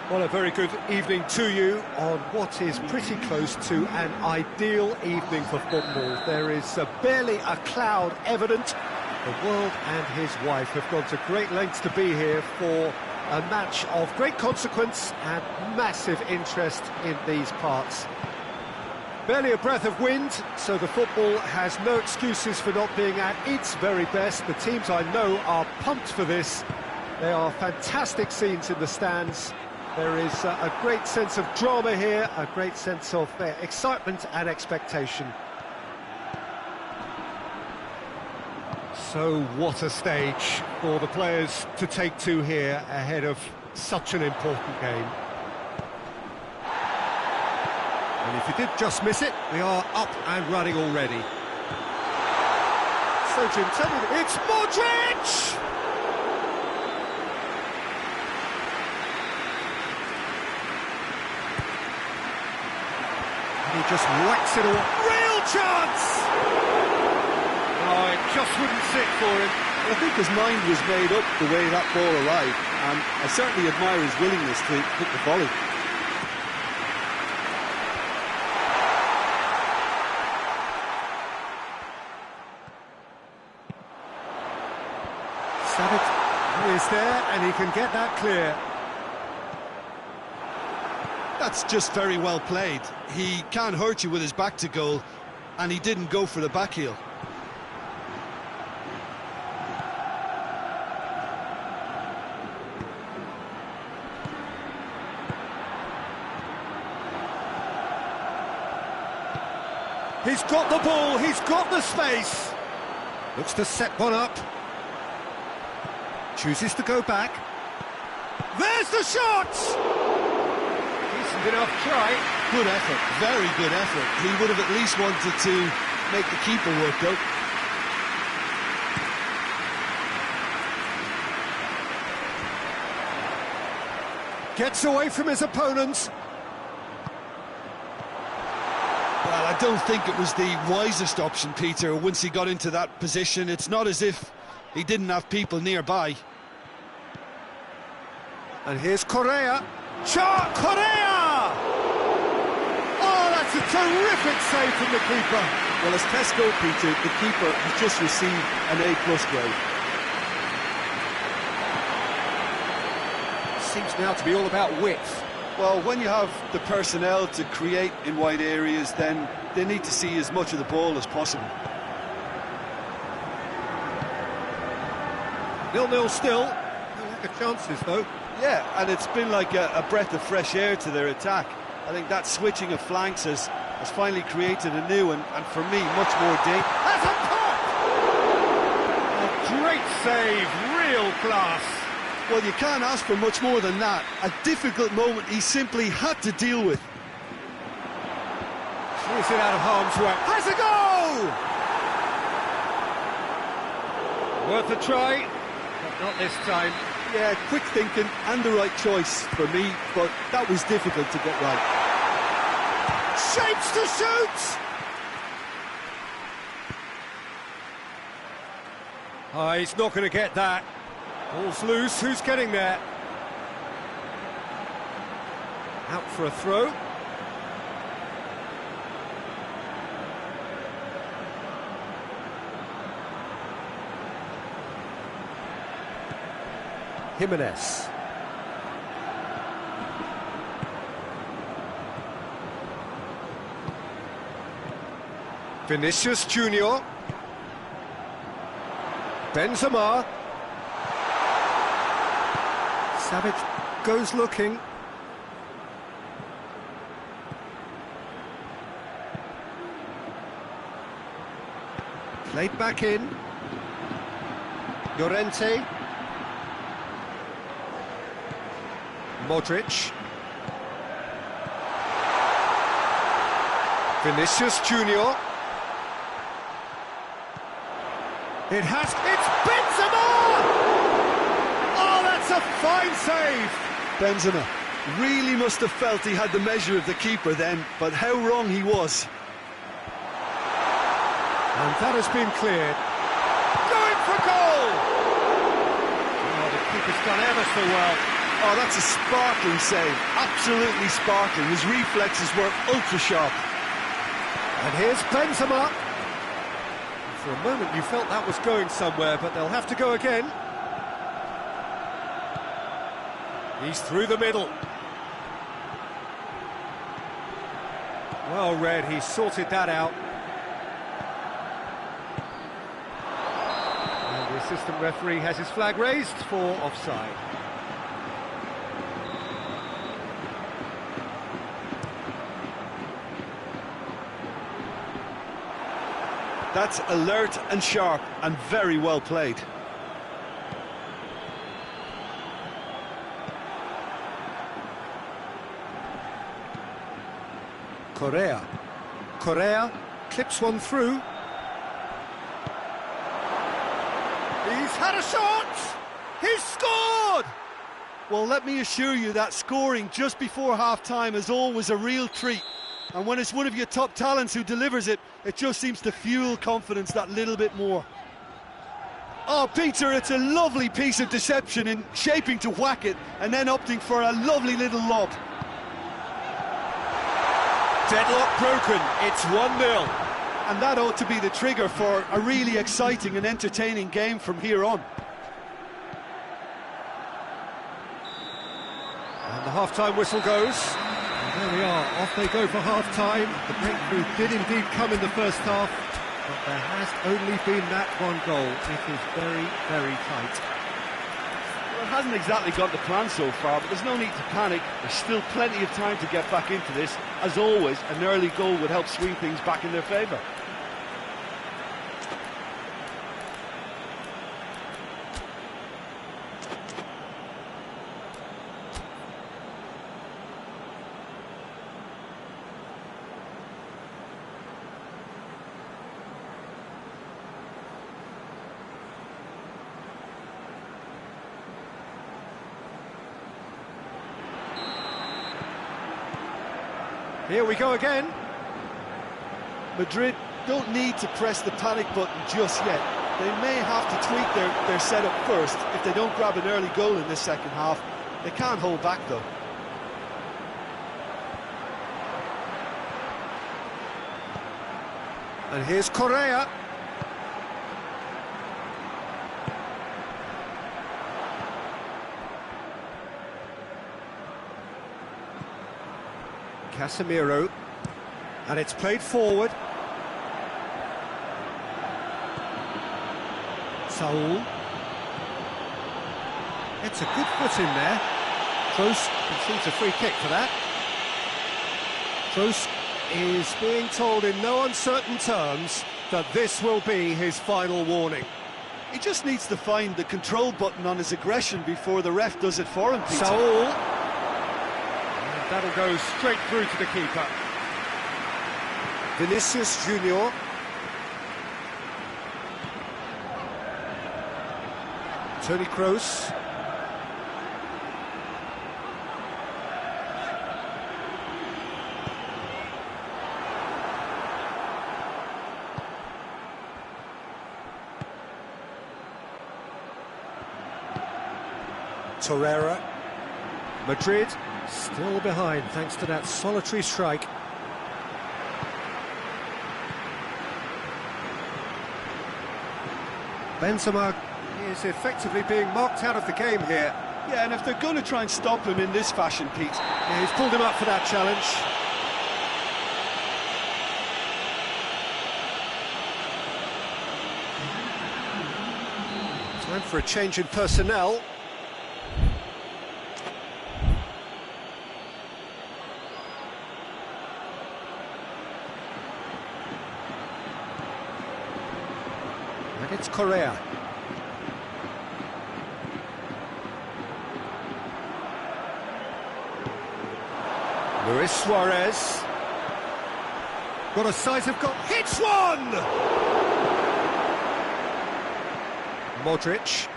Well, a very good evening to you on what is pretty close to an ideal evening for football. There is barely a cloud evident. The world and his wife have gone to great lengths to be here for a match of great consequence and massive interest in these parts. Barely a breath of wind, so the football has no excuses for not being at its very best. The teams I know are pumped for this. There are fantastic scenes in the stands. There is a great sense of drama here, a great sense of excitement and expectation. So what a stage for the players to take to here ahead of such an important game. And if you did just miss it, we are up and running already. So Jim, tell me, it's Modric! He just whacks it away. Real chance! Oh, it just wouldn't sit for him. I think his mind was made up the way that ball arrived, and I certainly admire his willingness to hit the volley. Savic is there, and he can get that clear. That's just very well played. He can't hurt you with his back to goal, and he didn't go for the back heel. He's got the ball, he's got the space. Looks to set one up. Chooses to go back. There's the shot! Decent enough try. Good effort, very good effort. He would have at least wanted to make the keeper work out. Gets away from his opponents. Well, I don't think it was the wisest option, Peter, once he got into that position. It's not as if he didn't have people nearby. And here's Correa. Shot! Correa! Oh, that's a terrific save from the keeper. Well, as tests go, Peter, the keeper has just received an A+ grade. Seems now to be all about width. Well, when you have the personnel to create in wide areas, then they need to see as much of the ball as possible. 0-0 still. No lack of chances, though. Yeah, and it's been like a breath of fresh air to their attack. I think that switching of flanks has finally created a new and for me, much more danger. That's a pop! A great save, real class. Well, you can't ask for much more than that. A difficult moment he simply had to deal with. Clears it out of harm's way. Has a goal! Worth a try, but not this time. Yeah, quick thinking and the right choice for me, but that was difficult to get right. Shapes to shoot! Oh, he's not going to get that. Ball's loose, who's getting there? Out for a throw. Jimenez. Vinicius Junior. Benzema. Savic goes looking. Played back in. Llorente. Modric. Vinicius Junior. It's Benzema! Oh, that's a fine save! Benzema really must have felt he had the measure of the keeper then, but how wrong he was. And that has been cleared. Going for goal! Oh, the keeper's done ever so well. Oh, that's a sparkling save, absolutely sparkling. His reflexes were ultra-sharp. And here's Benzema. For a moment you felt that was going somewhere, but they'll have to go again. He's through the middle. Well read, he sorted that out. And the assistant referee has his flag raised for offside. That's alert and sharp and very well played. Correa clips one through. He's had a shot! He's scored! Well, let me assure you that scoring just before half-time is always a real treat. And when it's one of your top talents who delivers it, it just seems to fuel confidence that little bit more. Oh, Peter, it's a lovely piece of deception in shaping to whack it and then opting for a lovely little lob. Deadlock broken, it's 1-0. And that ought to be the trigger for a really exciting and entertaining game from here on. And the half-time whistle goes. And there we are, off they go for half-time. The breakthrough did indeed come in the first half, but there has only been that one goal. It is very, very tight. Well, it hasn't exactly got the plan so far, but there's no need to panic. There's still plenty of time to get back into this. As always, an early goal would help swing things back in their favour. Here we go again. Madrid don't need to press the panic button just yet. They may have to tweak their setup first if they don't grab an early goal in this second half. They can't hold back though. And here's Correa. Casemiro, and it's played forward. Saul. It's a good foot in there. Kroos concedes a free kick for that. Kroos is being told in no uncertain terms that this will be his final warning. He just needs to find the control button on his aggression before the ref does it for him, Peter. Saul. That'll go straight through to the keeper. Vinicius Junior. Toni Kroos. Torreira. Madrid still behind thanks to that solitary strike. Benzema is effectively being marked out of the game here. Yeah, and if they're going to try and stop him in this fashion, Pete... Yeah, he's pulled him up for that challenge. Time for a change in personnel. It's Correa. Luis Suarez. Got a sight of goal. Hits one! Modric.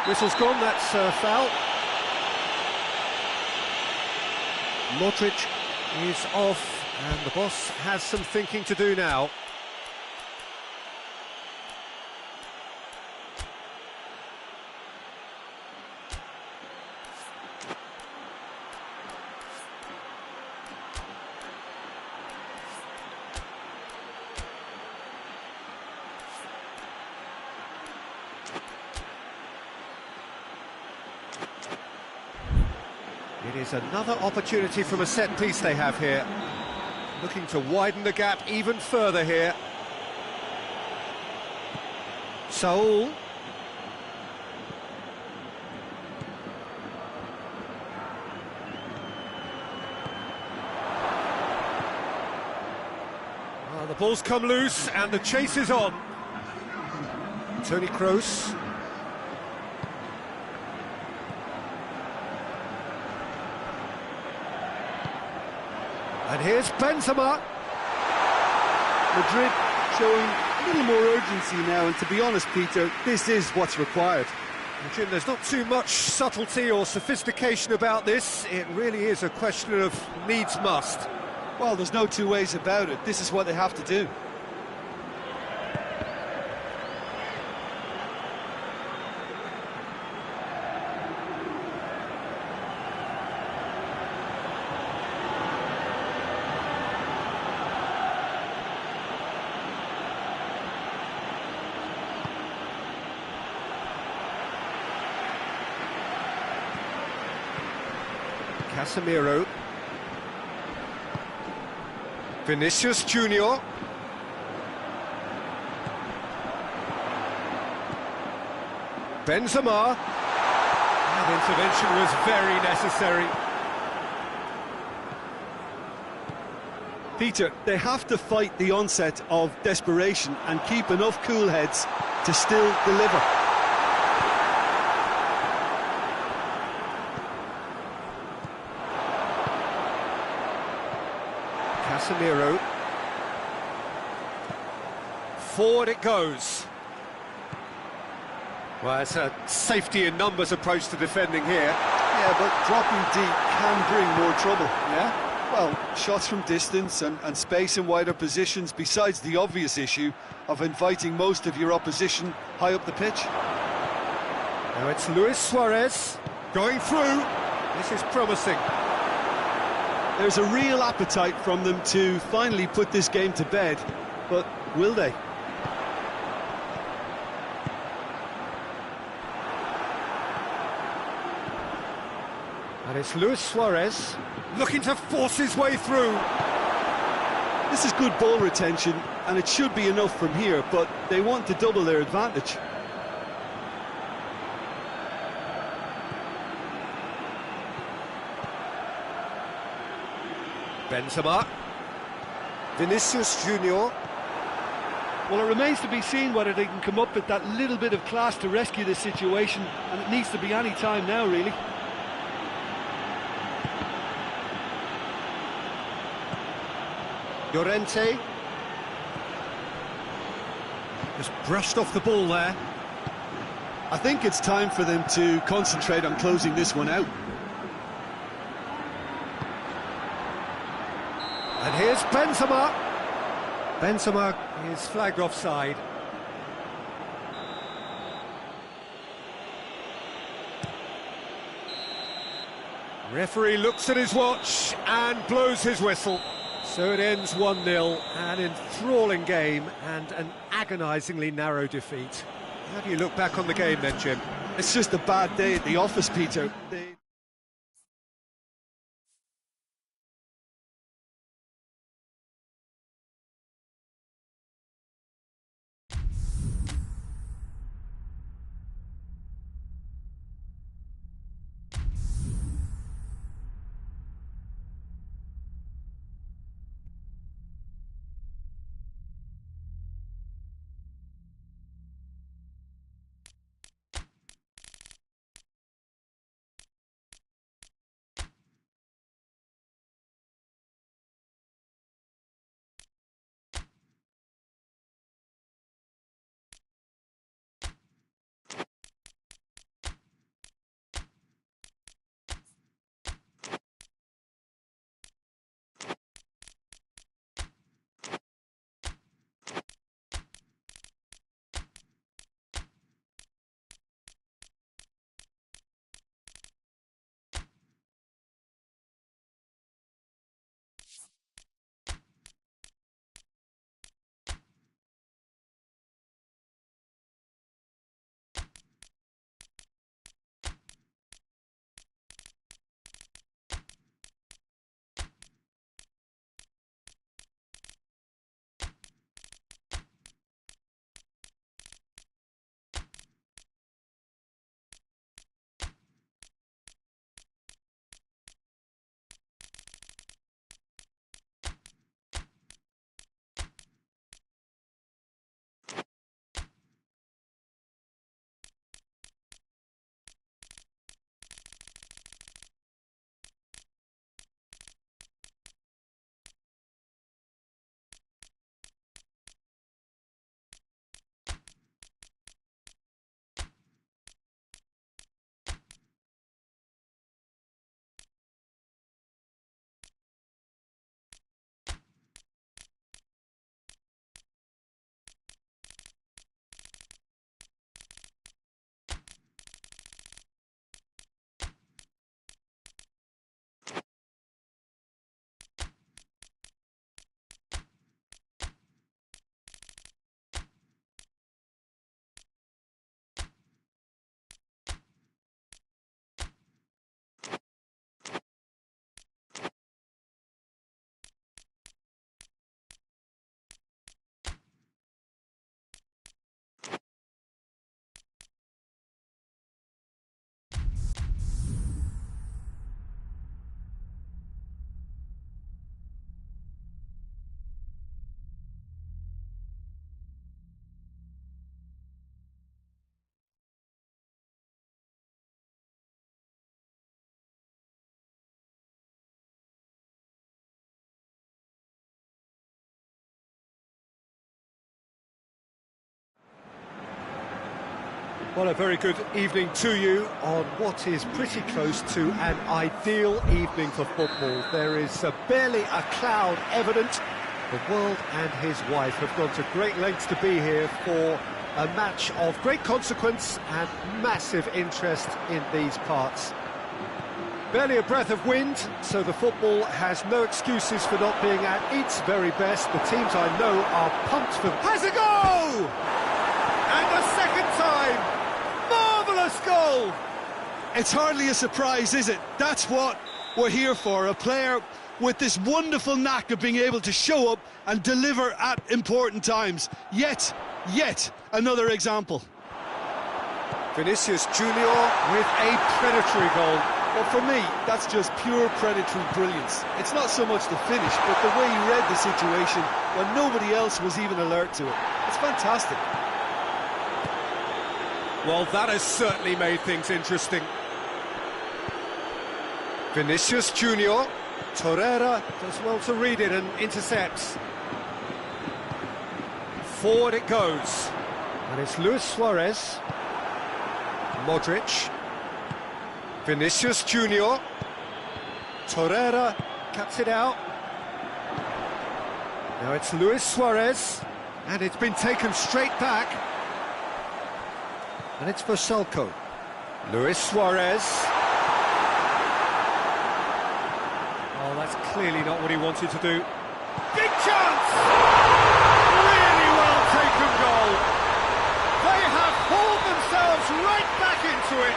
Whistle's gone, that's foul. Modric is off, and the boss has some thinking to do now. is another opportunity from a set piece they have here. Looking to widen the gap even further here. Saul. Well, the ball's come loose and the chase is on. Toni Kroos. And here's Benzema. Madrid showing a little more urgency now, and to be honest, Peter, this is what's required. Well, Jim, there's not too much subtlety or sophistication about this. It really is a question of needs must. Well, there's no two ways about it. This is what they have to do. Casemiro. Vinicius Junior. Benzema. That intervention was very necessary. Peter, they have to fight the onset of desperation and keep enough cool heads to still deliver. Casemiro. Forward it goes. Well, it's a safety in numbers approach to defending here. Yeah, but dropping deep can bring more trouble, yeah? Well, shots from distance and space in wider positions, besides the obvious issue of inviting most of your opposition high up the pitch. Now it's Luis Suarez going through. This is promising. There's a real appetite from them to finally put this game to bed, but will they? And it's Luis Suarez looking to force his way through. This is good ball retention, and it should be enough from here, but they want to double their advantage. Benzema. Vinicius Junior. Well, it remains to be seen whether they can come up with that little bit of class to rescue this situation, and it needs to be any time now, really. Llorente. Just brushed off the ball there. I think it's time for them to concentrate on closing this one out. And here's Benzema. Benzema is flagged offside. Referee looks at his watch and blows his whistle. So it ends 1-0, an enthralling game and an agonisingly narrow defeat. How do you look back on the game then, Jim? It's just a bad day at the office, Peter. Well, a very good evening to you on what is pretty close to an ideal evening for football. There is barely a cloud evident. The world and his wife have gone to great lengths to be here for a match of great consequence and massive interest in these parts. Barely a breath of wind, so the football has no excuses for not being at its very best. The teams I know are pumped for... Has a goal! And a second time! Marvellous goal! It's hardly a surprise, is it? That's what we're here for, a player with this wonderful knack of being able to show up and deliver at important times. Yet another example. Vinicius Junior with a predatory goal. Well, for me, that's just pure predatory brilliance. It's not so much the finish, but the way he read the situation when nobody else was even alert to it. It's fantastic. Well, that has certainly made things interesting. Vinicius Junior. Torreira does well to read it and intercepts. Forward it goes. And it's Luis Suarez. Modric. Vinicius Junior. Torreira cuts it out. Now it's Luis Suarez. And it's been taken straight back. And it's for Salco. Luis Suarez. Oh, that's clearly not what he wanted to do. Big chance! Really well taken goal. They have pulled themselves right back into it.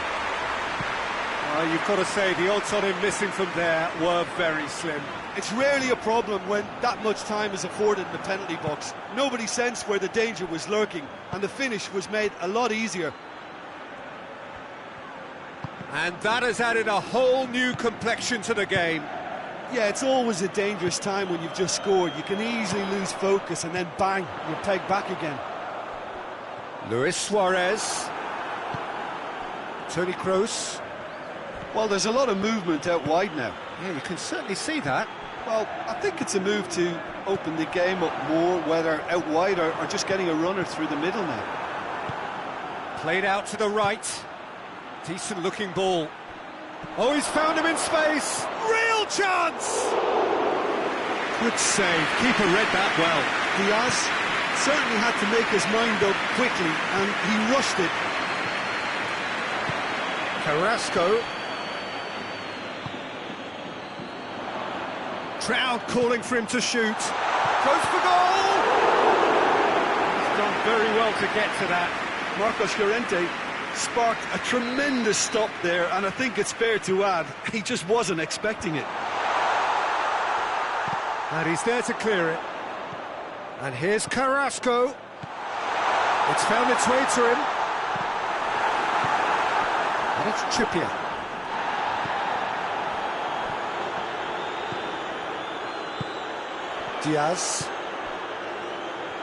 You've got to say, the odds on him missing from there were very slim. It's rarely a problem when that much time is afforded in the penalty box. Nobody sensed where the danger was lurking, and the finish was made a lot easier. And that has added a whole new complexion to the game. Yeah, it's always a dangerous time when you've just scored. You can easily lose focus and then bang, you're pegged back again. Luis Suarez. Toni Kroos. Well, there's a lot of movement out wide now. Yeah, you can certainly see that. Well, I think it's a move to open the game up more, whether out wide or just getting a runner through the middle now. Played out to the right. Decent looking ball. Oh, he's found him in space. Real chance! Good save. Keeper read that well. Diaz certainly had to make his mind up quickly, and he rushed it. Carrasco. Crowd calling for him to shoot. Goes for goal! He's done very well to get to that. Marcos Llorente sparked a tremendous stop there, and I think it's fair to add, he just wasn't expecting it. And he's there to clear it. And here's Carrasco. It's found its way to him. And it's Trippier. Diaz.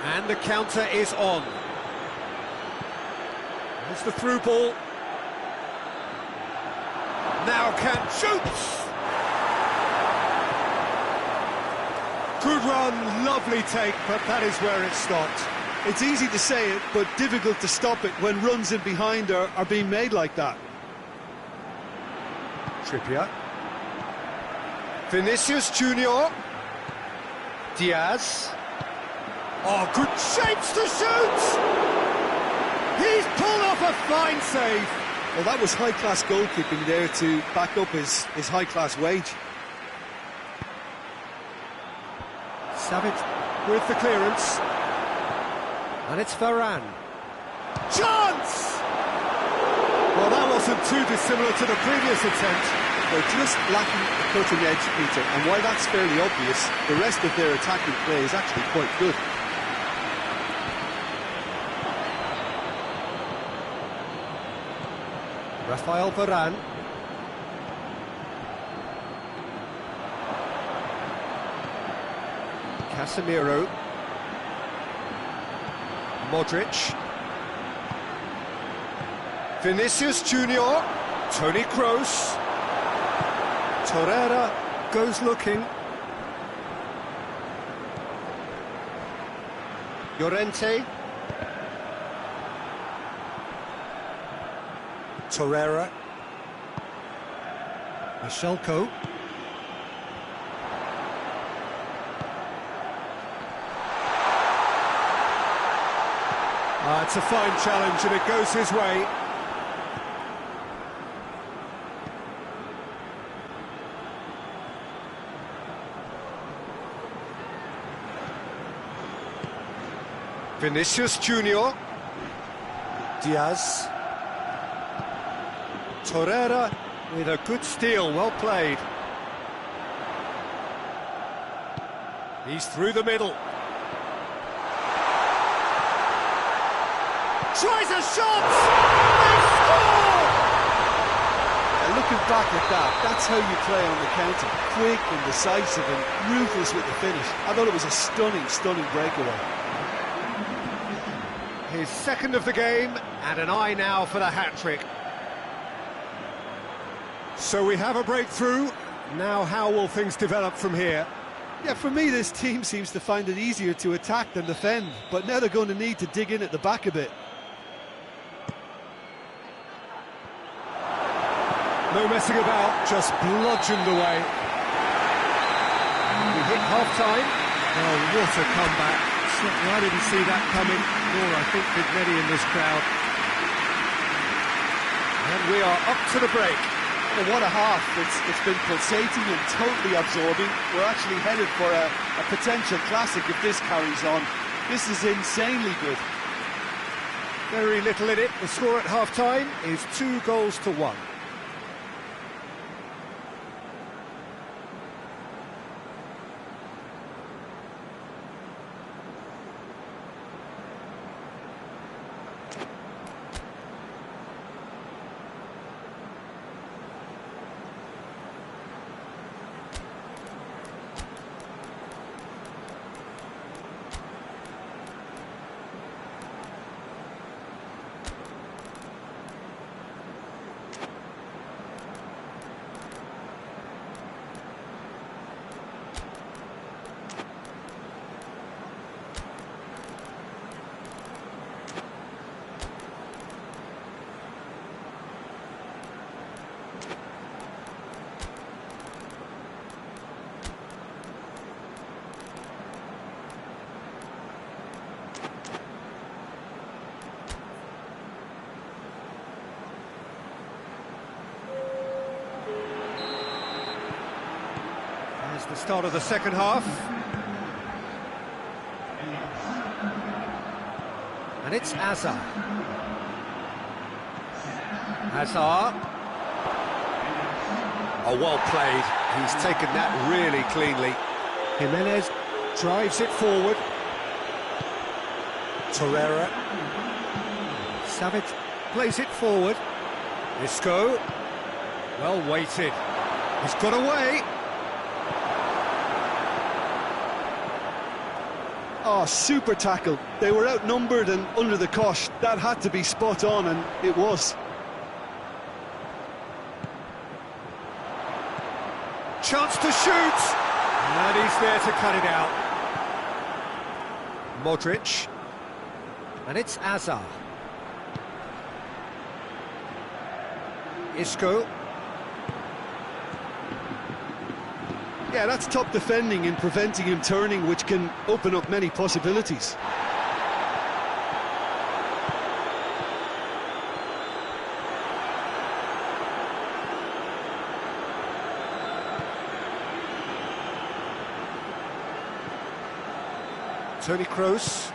And the counter is on. There's the through ball. Now can shoots! Good run, lovely take, but that is where it stopped. It's easy to say it, but difficult to stop it when runs in behind are being made like that. Trippier. Vinicius Junior. Diaz. Oh, good shapes to shoot! He's pulled off a fine save. Well, that was high-class goalkeeping there to back up his high-class wage. Savic with the clearance. And it's Varane. Chance! Well, that wasn't too dissimilar to the previous attempt. They're just lacking the cutting edge, Peter, and while that's fairly obvious, the rest of their attacking play is actually quite good. Rafael Varane. Casemiro. Modric. Vinicius Junior. Toni Kroos. Torreira goes looking. Llorente. Torreira. Michelko. It's a fine challenge and it goes his way. Vinicius Junior. Diaz. Torreira with a good steal, well played. He's through the middle. Tries a shot! They score! Looking back at that, that's how you play on the counter. Quick and decisive and ruthless with the finish. I thought it was a stunning, stunning breakaway. His second of the game, and an eye now for the hat-trick. So we have a breakthrough. Now how will things develop from here? Yeah, for me this team seems to find it easier to attack than defend, but now they're going to need to dig in at the back a bit. No messing about, just bludgeoned away. We hit half-time. Oh, what a comeback. Certainly I didn't see that coming, nor I think did many in this crowd. And we are up to the break. Well, what a half. It's been pulsating and totally absorbing. We're actually headed for a potential classic if this carries on. This is insanely good. Very little in it. The score at half-time is 2-1. The start of the second half. And it's Azar. Azar. Oh, well played. He's taken that really cleanly. Jimenez drives it forward. Torreira. Savic plays it forward. Isco. Well weighted. He's got away. Oh, super tackle. They were outnumbered and under the cosh. That had to be spot on, and it was. Chance to shoot! And he's there to cut it out. Modric. And it's Azar. Isco. Yeah, that's top defending in preventing him turning, which can open up many possibilities. Toni Kroos.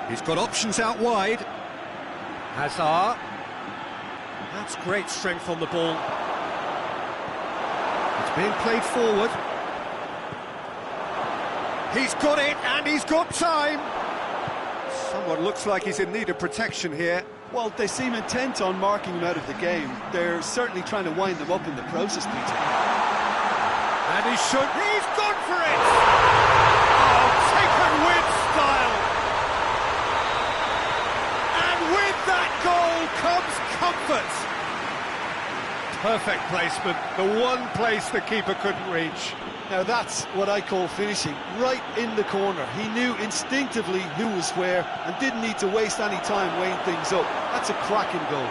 He's got options out wide. Hazard. That's great strength on the ball. It's being played forward. He's got it, and he's got time. Someone looks like he's in need of protection here. Well, they seem intent on marking him out of the game. They're certainly trying to wind them up in the process, Peter. And he's gone for it! Oh, taken with style! And with that goal comes comfort. Perfect placement, the one place the keeper couldn't reach. Now that's what I call finishing, right in the corner. He knew instinctively who was where and didn't need to waste any time weighing things up. That's a cracking goal.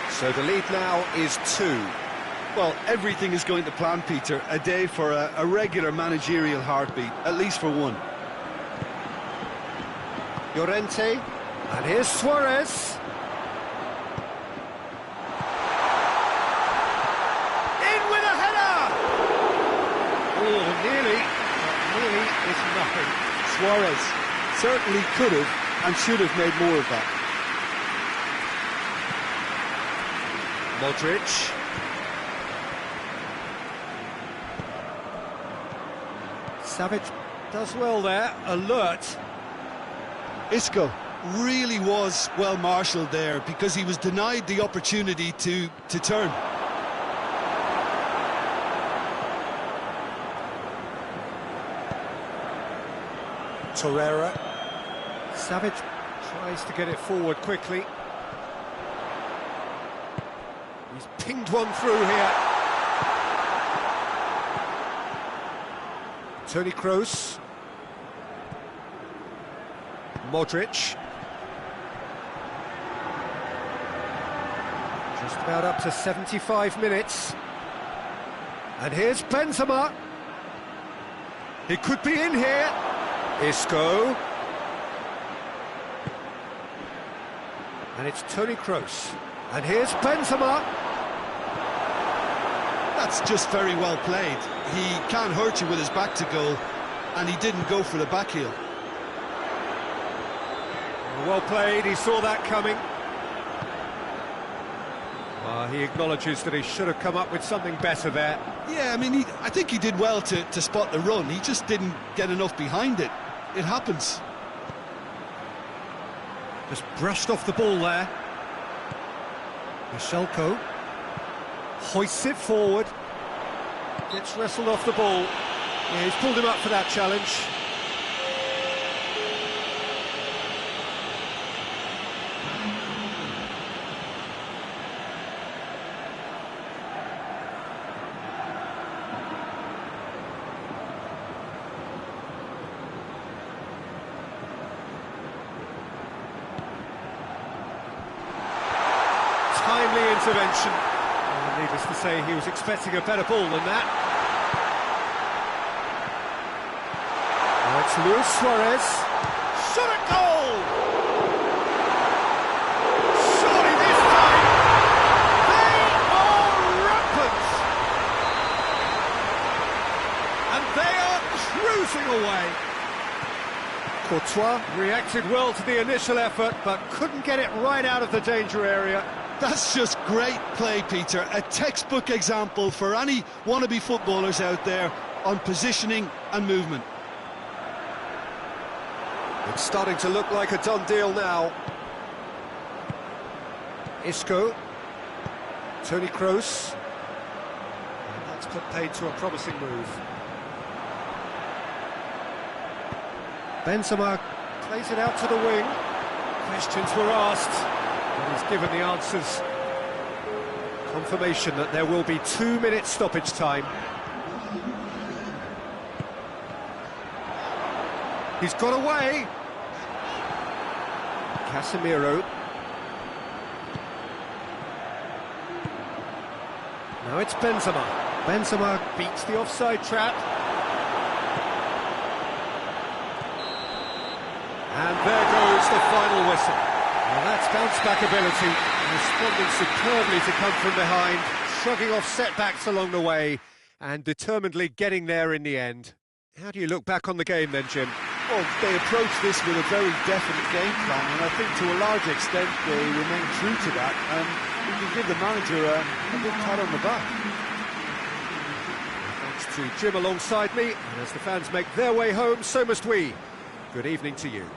So the lead now is 2. Well, everything is going to plan, Peter. A day for a regular managerial heartbeat, at least for one. Llorente, and here's Suarez. In with a header! Oh, nearly, but nearly is nothing. Suarez certainly could have and should have made more of that. Modric. Savic does well there, alert. Isco really was well marshalled there because he was denied the opportunity to turn. Torreira. Savic tries to get it forward quickly. He's pinged one through here. Toni Kroos. Modric. Just about up to 75 minutes. And here's Benzema. He could be in here. Isco. And it's Toni Kroos. And here's Benzema. That's just very well played. He can't hurt you with his back to goal, and he didn't go for the back heel. Well played, he saw that coming. He acknowledges that he should have come up with something better there. Yeah, I mean, I think he did well to spot the run. He just didn't get enough behind it. It happens. Just brushed off the ball there. Michelko hoists it forward. Gets wrestled off the ball. Yeah, he's pulled him up for that challenge. Timely intervention. Needless to say, he was expecting a better ball than that. Now it's Luis Suarez. Shot at goal! Surely this time, they are rampant! And they are cruising away. Courtois reacted well to the initial effort, but couldn't get it right out of the danger area. That's just great play, Peter. A textbook example for any wannabe footballers out there on positioning and movement. It's starting to look like a done deal now. Isco. Toni Kroos. And that's put paid to a promising move. Benzema plays it out to the wing. Questions were asked. And he's given the answers. Confirmation that there will be 2 minutes stoppage time. He's got away. Casemiro. Now it's Benzema. Benzema beats the offside trap. And there goes the final whistle. Well, that's bounce-back ability, responding superbly to come from behind, shrugging off setbacks along the way, and determinedly getting there in the end. How do you look back on the game then, Jim? Well, they approached this with a very definite game plan, and I think to a large extent they remain true to that, and we can give the manager a big pat on the back. Thanks to Jim alongside me, and as the fans make their way home, so must we. Good evening to you.